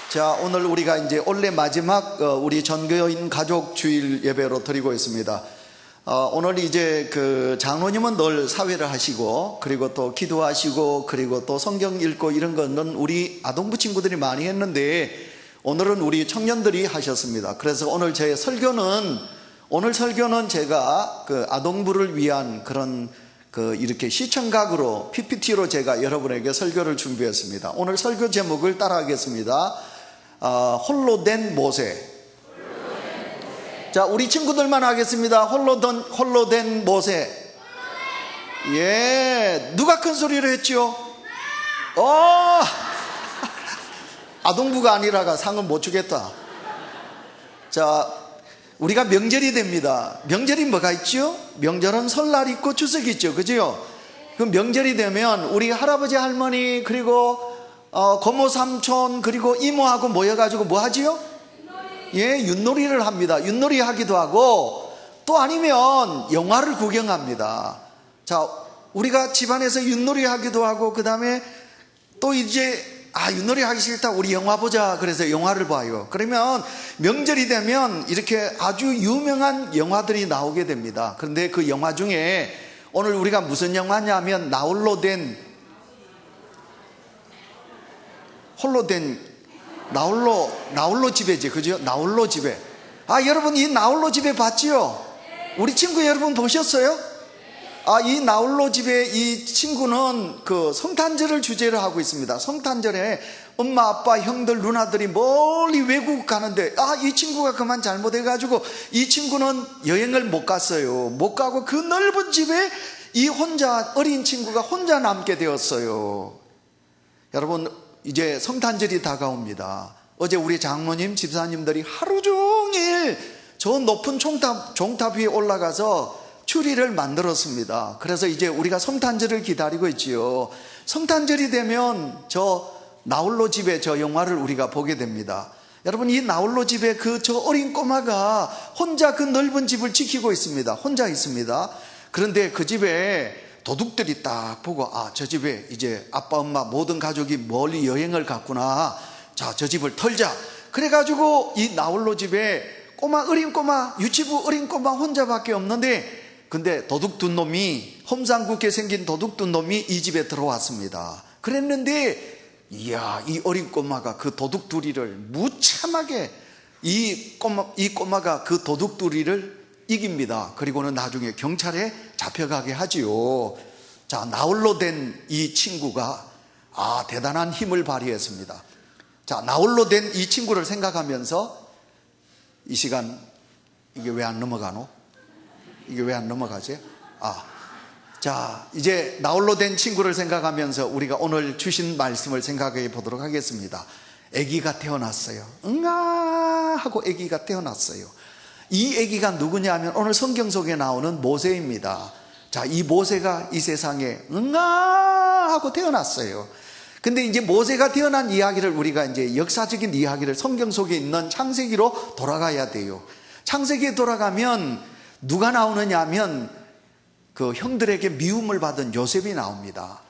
자, 오늘 우리가 이제 올해 마지막 우리 전교인 가족 주일 예배로 드리고 있습니다. 오늘 이제 그 장로님은 늘 사회를 하시고, 그리고 또 기도하시고, 그리고 또 성경 읽고 이런 거는 우리 아동부 친구들이 많이 했는데, 오늘은 우리 청년들이 하셨습니다. 그래서 오늘 제 오늘 설교는 제가 그 아동부를 위한 그런 이렇게 시청각으로 PPT로 제가 여러분에게 설교를 준비했습니다. 오늘 설교 제목을 따라하겠습니다. 홀로 된 모세. 자, 우리 친구들만 하겠습니다. 홀로 된 모세. 예, 누가 큰 소리를 했죠? 아동부가 아니라가 상은 못 주겠다. 자, 우리가 명절이 됩니다. 명절이 뭐가 있죠? 명절은 설날 있고 추석 있죠, 그죠? 그 명절이 되면 우리 할아버지 할머니 그리고 고모 삼촌 그리고 이모하고 모여가지고 뭐 하지요? 예, 윷놀이를 합니다. 윷놀이 하기도 하고, 또 아니면 영화를 구경합니다. 자, 우리가 집안에서 윷놀이 하기도 하고, 그 다음에 또 이제 윷놀이 하기 싫다, 우리 영화 보자, 그래서 영화를 봐요. 그러면 명절이 되면 이렇게 아주 유명한 영화들이 나오게 됩니다. 그런데 그 영화 중에 오늘 우리가 무슨 영화냐면 나홀로 집에지, 그죠? 나홀로 집에. 여러분 이 나홀로 집에 봤지요? 우리 친구 여러분 보셨어요? 이 나홀로 집에 이 친구는 그 성탄절을 주제로 하고 있습니다. 성탄절에 엄마, 아빠, 형들, 누나들이 멀리 외국 가는데 이 친구가 그만 잘못해가지고 이 친구는 여행을 못 갔어요. 못 가고 그 넓은 집에 이 어린 친구가 혼자 남게 되었어요. 여러분, 이제 성탄절이 다가옵니다. 어제 우리 장로님, 집사님들이 하루 종일 저 높은 종탑 위에 올라가서 추리를 만들었습니다. 그래서 이제 우리가 성탄절을 기다리고 있지요. 성탄절이 되면 저 나홀로 집에 저 영화를 우리가 보게 됩니다. 여러분, 이 나홀로 집에 저 어린 꼬마가 혼자 그 넓은 집을 지키고 있습니다. 혼자 있습니다. 그런데 그 집에 도둑들이 딱 보고 저 집에 이제 아빠, 엄마 모든 가족이 멀리 여행을 갔구나. 자, 저 집을 털자. 그래가지고 이 나홀로 집에 어린 꼬마, 유치부 어린 꼬마 혼자밖에 없는데, 근데 도둑 둔 놈이, 험상궂게 생긴 도둑 둔 놈이 이 집에 들어왔습니다. 그랬는데 이야, 이 어린 꼬마가 그 도둑두리를 무참하게 이 꼬마가 그 도둑두리를 이깁니다. 그리고는 나중에 경찰에 잡혀가게 하지요. 자, 나홀로 된 이 친구가 대단한 힘을 발휘했습니다. 자, 나홀로 된 이 친구를 생각하면서 이 시간 이게 왜 안 넘어가노? 이게 왜 안 넘어가지? 자, 이제 나홀로 된 친구를 생각하면서 우리가 오늘 주신 말씀을 생각해 보도록 하겠습니다. 아기가 태어났어요. 응아 하고 아기가 태어났어요. 이 아기가 누구냐면 오늘 성경 속에 나오는 모세입니다. 자, 이 모세가 이 세상에 응아 하고 태어났어요. 근데 이제 모세가 태어난 이야기를 우리가 이제 역사적인 이야기를 성경 속에 있는 창세기로 돌아가야 돼요. 창세기에 돌아가면 누가 나오느냐 하면 그 형들에게 미움을 받은 요셉이 나옵니다.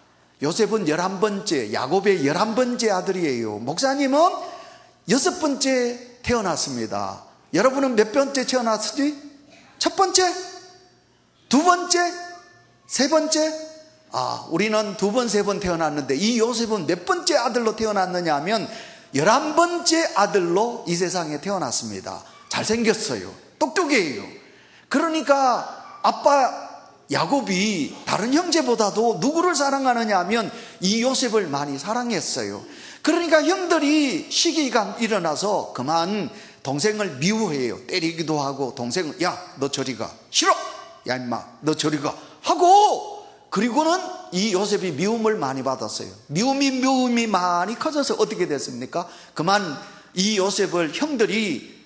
요셉은 11번째, 야곱의 11번째 아들이에요. 목사님은 6번째 태어났습니다. 여러분은 몇 번째 태어났지? 첫 번째? 두 번째? 세 번째? 우리는 두 번, 세 번 태어났는데 이 요셉은 몇 번째 아들로 태어났느냐 하면 11번째 아들로 이 세상에 태어났습니다. 잘생겼어요. 똑똑해요. 그러니까 아빠 야곱이 다른 형제보다도 누구를 사랑하느냐 하면 이 요셉을 많이 사랑했어요. 그러니까 형들이 시기가 일어나서 그만 동생을 미워해요. 때리기도 하고 동생을 야, 너 저리 가. 싫어. 야, 임마, 너 저리 가. 하고 그리고는 이 요셉이 미움을 많이 받았어요. 미움이 많이 커져서 어떻게 됐습니까? 그만 이 요셉을 형들이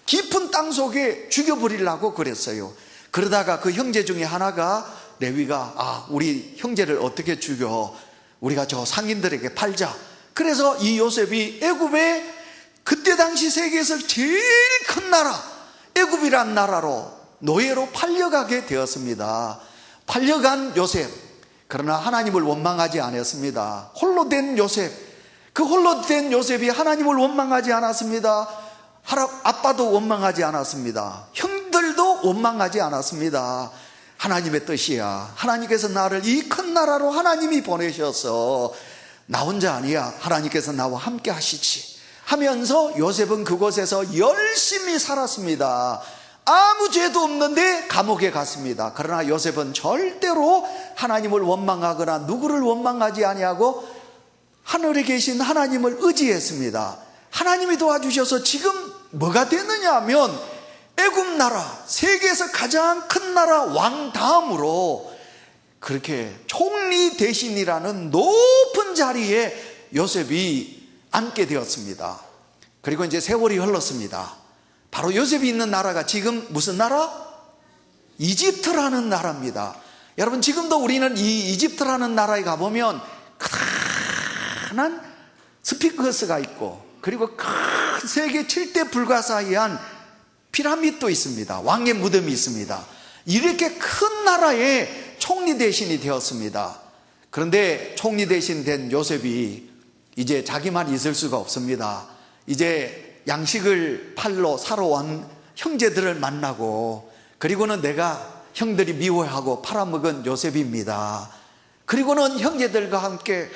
깊은 땅 속에 죽여버리려고 그랬어요. 그러다가 그 형제 중에 하나가 레위가 우리 형제를 어떻게 죽여? 우리가 저 상인들에게 팔자. 그래서 이 요셉이 애굽에 그때 당시 세계에서 제일 큰 나라 애굽이란 나라로 노예로 팔려가게 되었습니다. 팔려간 요셉, 그러나 하나님을 원망하지 않았습니다. 홀로 된 요셉, 그 홀로 된 요셉이 하나님을 원망하지 않았습니다. 아빠도 원망하지 않았습니다. 형들도 원망하지 않았습니다. 하나님의 뜻이야. 하나님께서 나를 이 큰 나라로 하나님이 보내셔서 나 혼자 아니야. 하나님께서 나와 함께 하시지 하면서 요셉은 그곳에서 열심히 살았습니다. 아무 죄도 없는데 감옥에 갔습니다. 그러나 요셉은 절대로 하나님을 원망하거나 누구를 원망하지 아니하고 하늘에 계신 하나님을 의지했습니다. 하나님이 도와주셔서 지금 뭐가 됐느냐 하면 애굽 나라, 세계에서 가장 큰 나라 왕 다음으로 그렇게 총리 대신이라는 높은 자리에 요셉이 앉게 되었습니다. 그리고 이제 세월이 흘렀습니다. 바로 요셉이 있는 나라가 지금 무슨 나라? 이집트라는 나라입니다. 여러분, 지금도 우리는 이 이집트라는 나라에 가보면 크다란 스핑크스가 있고, 그리고 큰 세계 7대 불가사의한 피라미드도 있습니다. 왕의 무덤이 있습니다. 이렇게 큰 나라의 총리 대신이 되었습니다. 그런데 총리 대신 된 요셉이 이제 자기만 있을 수가 없습니다. 이제 양식을 팔러 사러 온 형제들을 만나고, 그리고는 내가 형들이 미워하고 팔아먹은 요셉입니다. 그리고는 형제들과 함께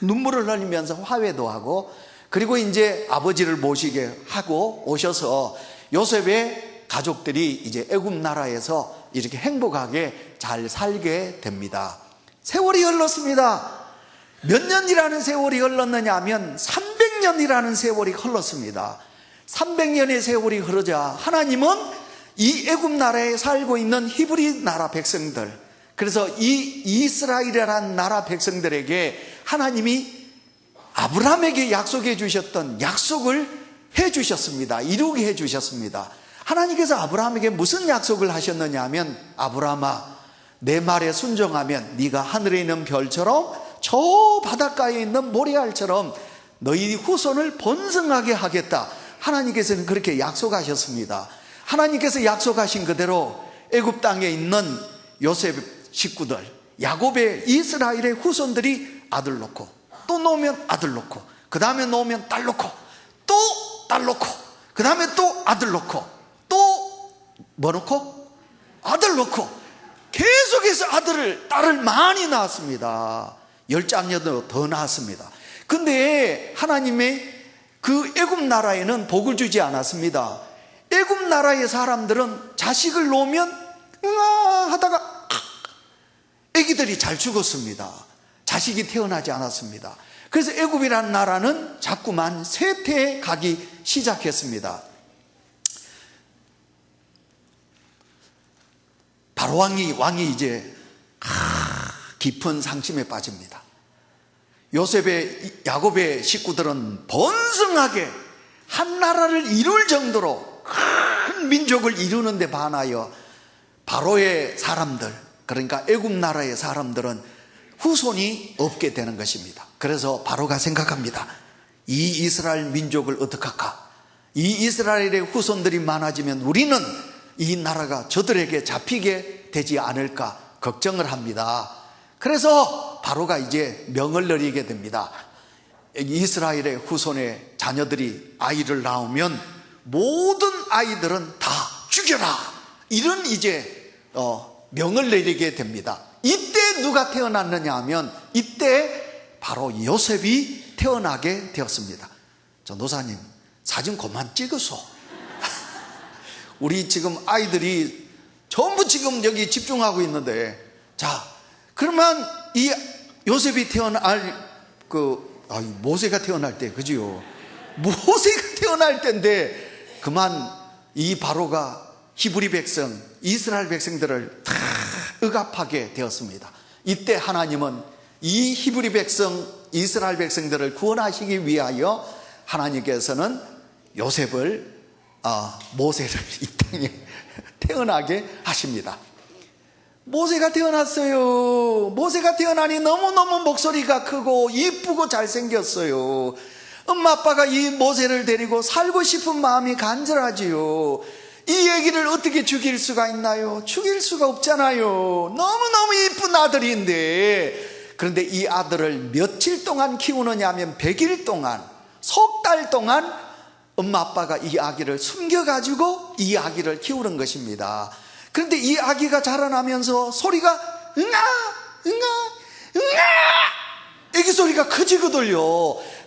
눈물을 흘리면서 화해도 하고, 그리고 이제 아버지를 모시게 하고 오셔서 요셉의 가족들이 이제 애굽 나라에서 이렇게 행복하게 잘 살게 됩니다. 세월이 흘렀습니다. 몇 년이라는 세월이 흘렀느냐 하면 300년이라는 세월이 흘렀습니다. 300년의 세월이 흐르자 하나님은 이 애굽 나라에 살고 있는 히브리 나라 백성들, 그래서 이 이스라엘이라는 나라 백성들에게 하나님이 아브라함에게 약속해 주셨던 약속을 해 주셨습니다. 이루게 해 주셨습니다. 하나님께서 아브라함에게 무슨 약속을 하셨느냐 하면, 아브라함아, 내 말에 순종하면 네가 하늘에 있는 별처럼 저 바닷가에 있는 모래알처럼 너희 후손을 번성하게 하겠다. 하나님께서는 그렇게 약속하셨습니다. 하나님께서 약속하신 그대로 애굽 땅에 있는 요셉 식구들, 야곱의 이스라엘의 후손들이 아들 놓고, 또 놓으면 아들 놓고, 그 다음에 놓으면 딸 놓고, 또 딸 놓고, 그 다음에 또 아들 놓고, 또 뭐 놓고? 아들 놓고, 계속해서 딸을 많이 낳았습니다. 10자녀도 더 낳았습니다. 근데 하나님의 그 애굽 나라에는 복을 주지 않았습니다. 애굽 나라의 사람들은 자식을 놓으면 응아 하다가 애기들이 잘 죽었습니다. 자식이 태어나지 않았습니다. 그래서 애굽이라는 나라는 자꾸만 쇠퇴해 가기 시작했습니다. 바로 왕이 이제 깊은 상심에 빠집니다. 야곱의 식구들은 번성하게 한 나라를 이룰 정도로 큰 민족을 이루는 데 반하여 바로의 사람들, 그러니까 애굽 나라의 사람들은 후손이 없게 되는 것입니다. 그래서 바로가 생각합니다. 이 이스라엘 민족을 어떡할까? 이 이스라엘의 후손들이 많아지면 우리는 이 나라가 저들에게 잡히게 되지 않을까 걱정을 합니다. 그래서 바로가 이제 명을 내리게 됩니다. 이스라엘의 후손의 자녀들이 아이를 낳으면 모든 아이들은 다 죽여라, 이런 이제 명을 내리게 됩니다. 이때 누가 태어났느냐 하면 이때 바로 요셉이 태어나게 되었습니다. 전도사님, 사진 그만 찍으소. 우리 지금 아이들이 전부 지금 여기 집중하고 있는데, 자, 그러면 이 요셉이 모세가 태어날 때, 그지요? 모세가 태어날 때인데 그만 이 바로가 히브리 백성, 이스라엘 백성들을 다 억압하게 되었습니다. 이때 하나님은 이 히브리 백성, 이스라엘 백성들을 구원하시기 위하여 하나님께서는 요셉을, 모세를 이 땅에 태어나게 하십니다. 모세가 태어났어요. 모세가 태어나니 너무너무 목소리가 크고 이쁘고 잘생겼어요. 엄마 아빠가 이 모세를 데리고 살고 싶은 마음이 간절하지요. 이 애기를 어떻게 죽일 수가 있나요? 죽일 수가 없잖아요. 너무너무 이쁜 아들인데 그런데 이 아들을 며칠 동안 키우느냐 하면 100일 동안, 석 달 동안 엄마 아빠가 이 아기를 숨겨가지고 이 아기를 키우는 것입니다. 그런데 이 아기가 자라나면서 소리가 응아 응아 응아, 애기 소리가 커지거든요.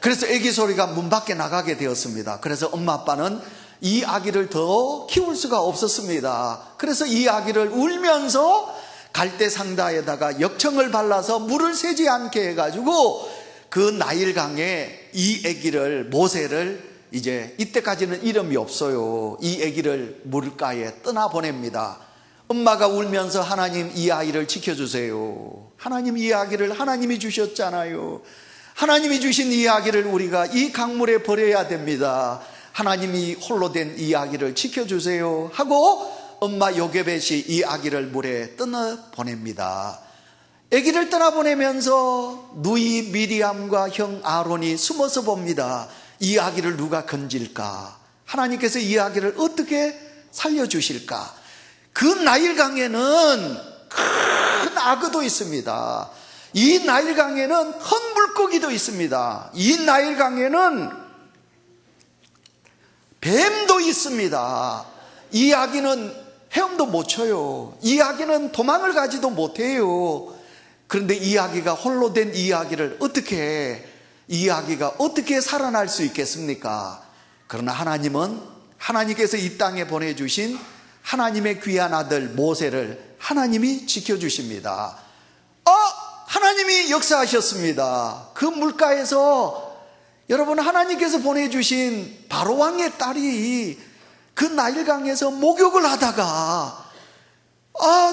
그래서 애기 소리가 문 밖에 나가게 되었습니다. 그래서 엄마 아빠는 이 아기를 더 키울 수가 없었습니다. 그래서 이 아기를 울면서 갈대 상자에다가 역청을 발라서 물을 새지 않게 해가지고 그 나일강에 이 아기를, 모세를, 이제 이때까지는 이름이 없어요. 이 아기를 물가에 떠나보냅니다. 엄마가 울면서 하나님 이 아이를 지켜주세요. 하나님 이 아기를 하나님이 주셨잖아요. 하나님이 주신 이 아기를 우리가 이 강물에 버려야 됩니다. 하나님이 홀로 된 이 아기를 지켜주세요 하고 엄마 요게벳이 이 아기를 물에 떠나보냅니다. 아기를 떠나보내면서 누이 미리암과 형 아론이 숨어서 봅니다. 이 아기를 누가 건질까? 하나님께서 이 아기를 어떻게 살려주실까? 그 나일강에는 큰 악어도 있습니다. 이 나일강에는 큰 물고기도 있습니다. 이 나일강에는 뱀도 있습니다. 이 아기는 헤엄도 못 쳐요. 이 아기는 도망을 가지도 못해요. 그런데 이 아기가 홀로 된 이 아기를 어떻게, 이 아기가 어떻게 살아날 수 있겠습니까? 그러나 하나님은, 하나님께서 이 땅에 보내주신 하나님의 귀한 아들 모세를 하나님이 지켜주십니다. 하나님이 역사하셨습니다. 그 물가에서 여러분, 하나님께서 보내주신 바로왕의 딸이 그 나일강에서 목욕을 하다가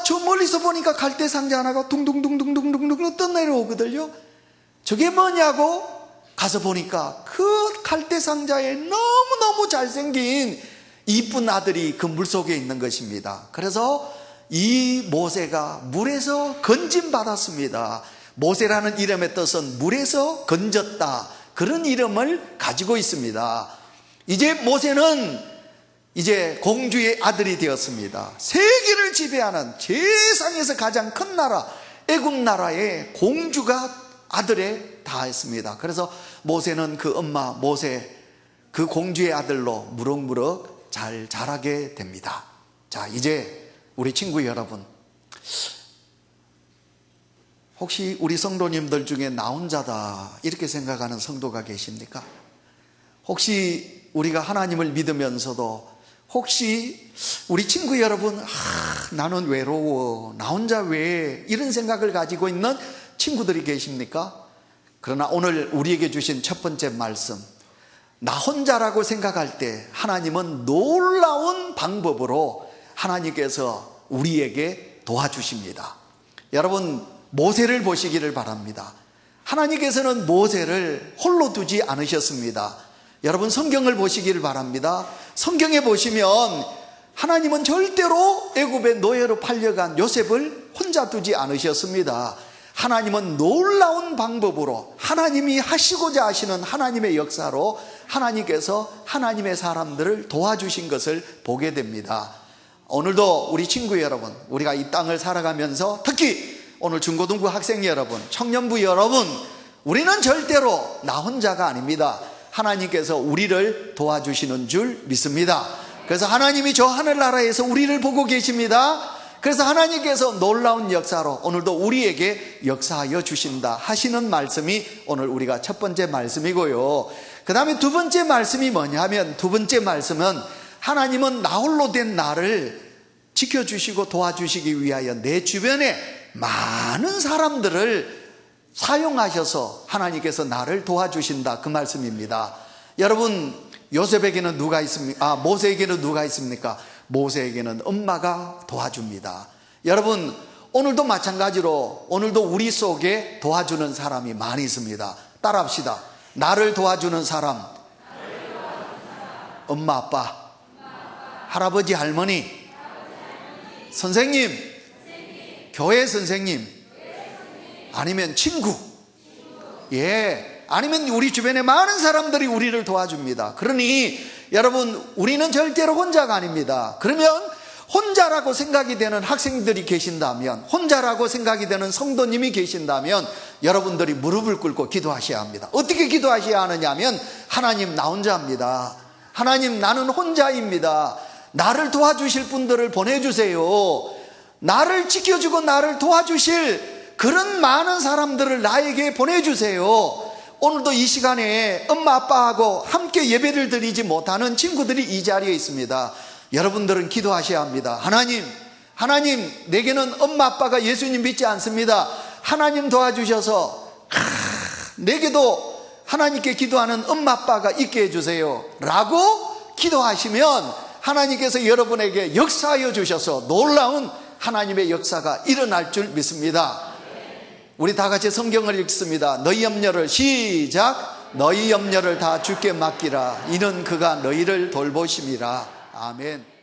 저 멀리서 보니까 갈대 상자 하나가 둥둥둥둥둥둥둥 떠내려오거든요. 저게 뭐냐고 가서 보니까 그 갈대 상자에 너무너무 잘생긴 이쁜 아들이 그 물속에 있는 것입니다. 그래서 이 모세가 물에서 건짐받았습니다. 모세라는 이름의 뜻은 물에서 건졌다, 그런 이름을 가지고 있습니다. 이제 모세는 이제 공주의 아들이 되었습니다. 세계를 지배하는 세상에서 가장 큰 나라 애굽 나라의 공주가 아들에 다했습니다. 그래서 모세는 그 엄마 모세, 그 공주의 아들로 무럭무럭 잘 자라게 됩니다. 자, 이제 우리 친구 여러분, 혹시 우리 성도님들 중에 나 혼자다 이렇게 생각하는 성도가 계십니까? 혹시 우리가 하나님을 믿으면서도 혹시 우리 친구 여러분, 나는 외로워, 나 혼자 왜, 이런 생각을 가지고 있는 친구들이 계십니까? 그러나 오늘 우리에게 주신 첫 번째 말씀, 나 혼자라고 생각할 때 하나님은 놀라운 방법으로 하나님께서 우리에게 도와주십니다. 여러분, 모세를 보시기를 바랍니다. 하나님께서는 모세를 홀로 두지 않으셨습니다. 여러분, 성경을 보시기를 바랍니다. 성경에 보시면 하나님은 절대로 애굽의 노예로 팔려간 요셉을 혼자 두지 않으셨습니다. 하나님은 놀라운 방법으로 하나님이 하시고자 하시는 하나님의 역사로 하나님께서 하나님의 사람들을 도와주신 것을 보게 됩니다. 오늘도 우리 친구 여러분, 우리가 이 땅을 살아가면서 특히 오늘 중고등부 학생 여러분, 청년부 여러분, 우리는 절대로 나 혼자가 아닙니다. 하나님께서 우리를 도와주시는 줄 믿습니다. 그래서 하나님이 저 하늘나라에서 우리를 보고 계십니다. 그래서 하나님께서 놀라운 역사로 오늘도 우리에게 역사하여 주신다 하시는 말씀이 오늘 우리가 첫 번째 말씀이고요. 그 다음에 두 번째 말씀이 뭐냐면, 두 번째 말씀은 하나님은 나 홀로 된 나를 지켜주시고 도와주시기 위하여 내 주변에 많은 사람들을 사용하셔서 하나님께서 나를 도와주신다, 그 말씀입니다. 여러분, 요셉에게는 누가 있습니까? 모세에게는 누가 있습니까? 모세에게는 엄마가 도와줍니다. 여러분, 오늘도 마찬가지로 오늘도 우리 속에 도와주는 사람이 많이 있습니다. 따라합시다. 나를 도와주는 사람, 엄마 아빠, 할아버지 할머니, 선생님, 교회 선생님, 아니면 친구, 아니면 우리 주변에 많은 사람들이 우리를 도와줍니다. 그러니 여러분, 우리는 절대로 혼자가 아닙니다. 그러면 혼자라고 생각이 되는 학생들이 계신다면, 혼자라고 생각이 되는 성도님이 계신다면 여러분들이 무릎을 꿇고 기도하셔야 합니다. 어떻게 기도하셔야 하느냐 하면, 하나님, 나 혼자입니다. 하나님, 나는 혼자입니다. 나를 도와주실 분들을 보내주세요. 나를 지켜주고 나를 도와주실 그런 많은 사람들을 나에게 보내주세요. 오늘도 이 시간에 엄마 아빠하고 함께 예배를 드리지 못하는 친구들이 이 자리에 있습니다. 여러분들은 기도하셔야 합니다. 하나님, 내게는 엄마 아빠가 예수님 믿지 않습니다. 하나님 도와주셔서 내게도 하나님께 기도하는 엄마 아빠가 있게 해주세요 라고 기도하시면 하나님께서 여러분에게 역사하여 주셔서 놀라운 하나님의 역사가 일어날 줄 믿습니다. 우리 다 같이 성경을 읽습니다. 너희 염려를 시작. 너희 염려를 다 주께 맡기라. 이는 그가 너희를 돌보심이라. 아멘.